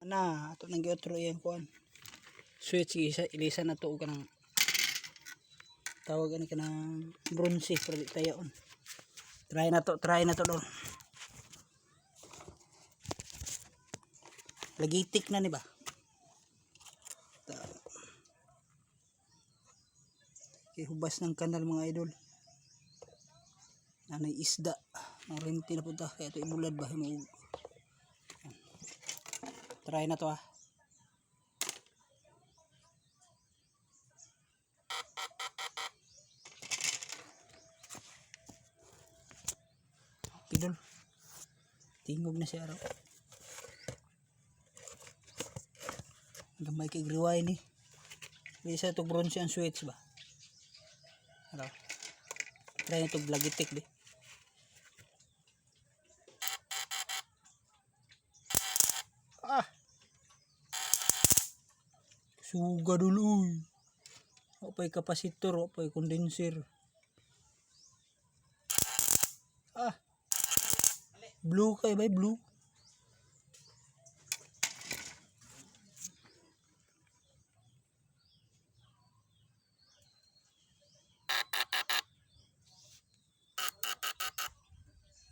ana ato nang giotro yan kuan switch isa ilisa na to kanang tawag ani kanang bronze pero di tayaon. Try na to do. Lagitik na ni ba? Hubas ng kanal mga idol. Nanay isda. Ang rinti na punta. Kaya ito ibulad ba? Try na to ah. Idol. Tingog na siya araw. Gamay kay griway ni. Isa ito bronze ang switch ba? Araw. Try na ito blagitik di. Suga dulu uy. Apay kapasitor, apay kondenser. Blue kay bay blue.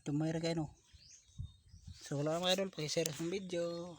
Tumay ra kay no. So wala mga idol, paki-share ng video.